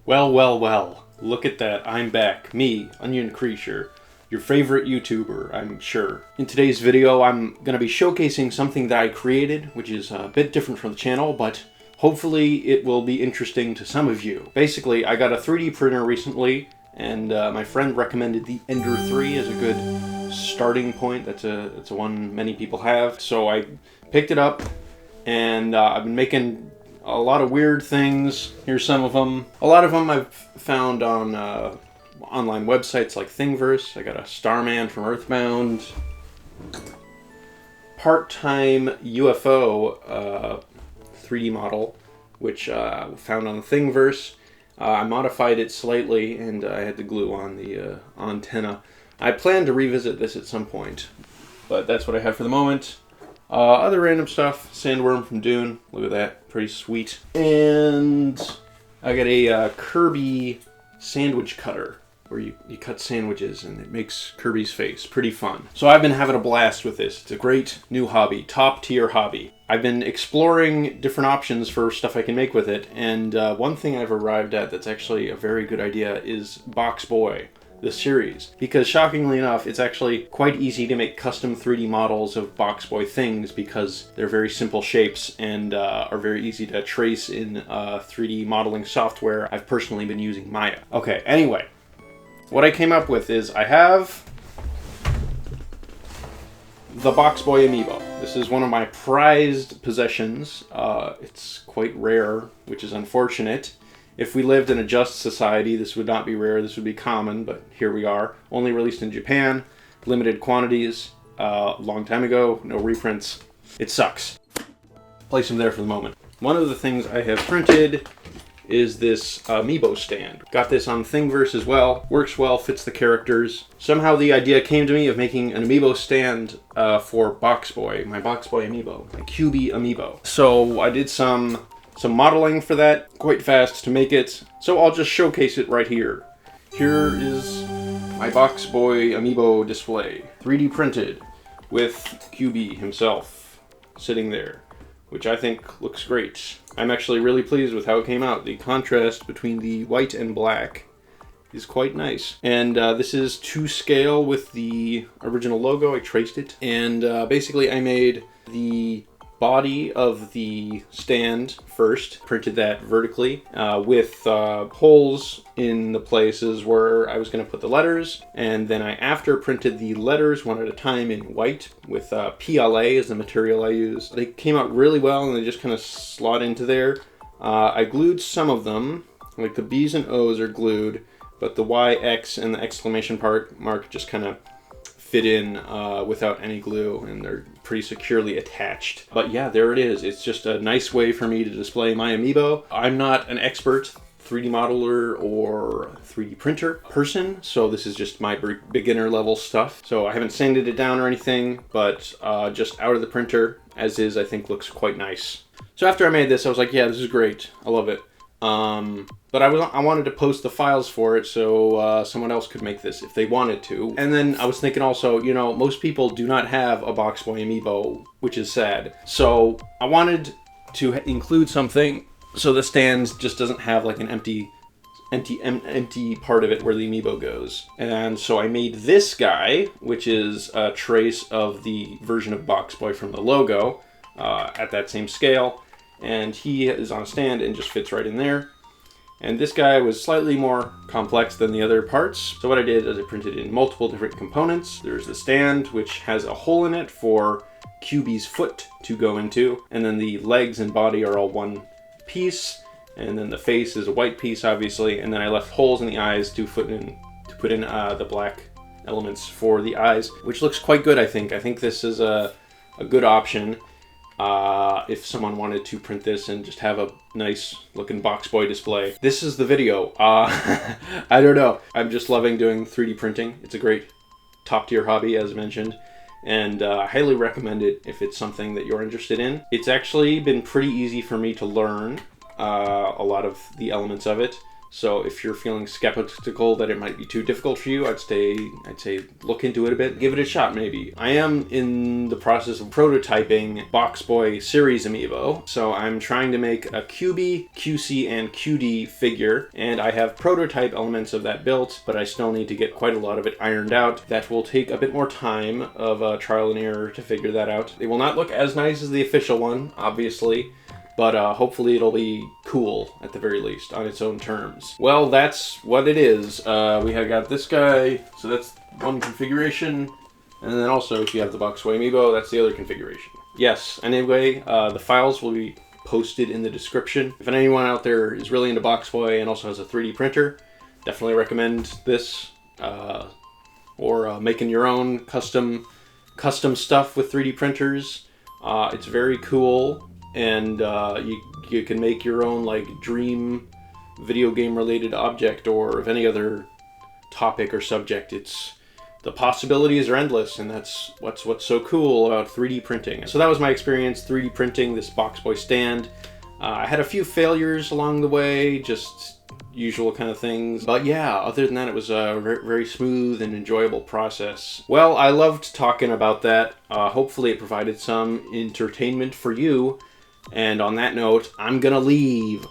Well, well, well. Look at that. I'm back. Me, Onion Creature. Your favorite YouTuber, I'm sure. In today's video, I'm going to be showcasing something that I created, which is a bit different from the channel, but hopefully it will be interesting to some of you. Basically, I got a 3D printer recently, and my friend recommended the Ender 3 as a good starting point. That's a one many people have. So I picked it up, and I've been making a lot of weird things. Here's some of them. A lot of them I've found on online websites like Thingiverse. I got a Starman from Earthbound. Part-time UFO 3D model, which found on Thingiverse. I modified it slightly, and I had to glue on the antenna. I plan to revisit this at some point, but that's what I have for the moment. Other random stuff, sandworm from Dune, look at that, pretty sweet. And I got a Qbby sandwich cutter, where you cut sandwiches and it makes Kirby's face. Pretty fun. So I've been having a blast with this. It's a great new hobby, top tier hobby. I've been exploring different options for stuff I can make with it, and one thing I've arrived at that's actually a very good idea is BOXBOY, the series. Because shockingly enough, it's actually quite easy to make custom 3D models of BOXBOY things because they're very simple shapes and are very easy to trace in 3D modeling software. I've personally been using Maya. Okay, anyway. What I came up with is I have the BOXBOY amiibo. This is one of my prized possessions. It's quite rare, which is unfortunate. If we lived in a just society, this would not be rare, this would be common, but here we are. Only released in Japan, limited quantities, long time ago, no reprints. It sucks. Place them there for the moment. One of the things I have printed is this amiibo stand. Got this on Thingiverse as well. Works well, fits the characters. Somehow the idea came to me of making an amiibo stand for BOXBOY, my BOXBOY amiibo, my Qbby amiibo. So I did some modeling for that, quite fast to make it. So I'll just showcase it right here. Here is my BOXBOY amiibo display, 3D printed with Qbby himself sitting there, which I think looks great. I'm actually really pleased with how it came out. The contrast between the white and black is quite nice. And this is to scale with the original logo. I traced it. And basically I made the body of the stand first, printed that vertically with holes in the places where I was going to put the letters, and then I after printed the letters one at a time in white with PLA as the material I used. They came out really well and they just kind of slot into there. I glued some of them, like the B's and O's are glued, but the Y, X, and the exclamation mark just kind of fit in without any glue, and they're pretty securely attached. But yeah, there it is. It's just a nice way for me to display my amiibo. I'm not an expert 3D modeler or 3D printer person, so this is just my beginner level stuff. So I haven't sanded it down or anything, but just out of the printer as is, I think looks quite nice. So after I made this, I was like, yeah, this is great. I love it. But I wanted to post the files for it so someone else could make this if they wanted to. And then I was thinking also, you know, most people do not have a BOXBOY amiibo, which is sad. So I wanted to include something so the stand just doesn't have like an empty part of it where the amiibo goes. And so I made this guy, which is a trace of the version of BOXBOY from the logo at that same scale. And he is on a stand and just fits right in there. And this guy was slightly more complex than the other parts. So what I did is I printed in multiple different components. There's the stand, which has a hole in it for Qbby's foot to go into. And then the legs and body are all one piece. And then the face is a white piece, obviously. And then I left holes in the eyes to put in the black elements for the eyes, which looks quite good, I think. I think this is a good option. If someone wanted to print this and just have a nice looking BOXBOY display. This is the video. I don't know. I'm just loving doing 3D printing. It's a great top tier hobby, as mentioned, and I highly recommend it if it's something that you're interested in. It's actually been pretty easy for me to learn a lot of the elements of it. So if you're feeling skeptical that it might be too difficult for you, I'd say look into it a bit, give it a shot maybe. I am in the process of prototyping BOXBOY series amiibo. So I'm trying to make a Qbby, QC, and QD figure, and I have prototype elements of that built, but I still need to get quite a lot of it ironed out. That will take a bit more time of trial and error to figure that out. It will not look as nice as the official one, obviously, but hopefully it'll be cool, at the very least, on its own terms. Well, that's what it is. We have got this guy, so that's one configuration, and then also if you have the BOXBOY amiibo, that's the other configuration. Yes, anyway, the files will be posted in the description. If anyone out there is really into BOXBOY and also has a 3D printer, definitely recommend this, or making your own custom stuff with 3D printers. It's very cool. And you can make your own like dream video game related object, or of any other topic or subject. The possibilities are endless, and that's what's so cool about 3D printing. So that was my experience 3D printing this BOXBOY stand. I had a few failures along the way, just usual kind of things. But yeah, other than that, it was a very smooth and enjoyable process. Well, I loved talking about that. Hopefully it provided some entertainment for you. And on that note, I'm gonna leave.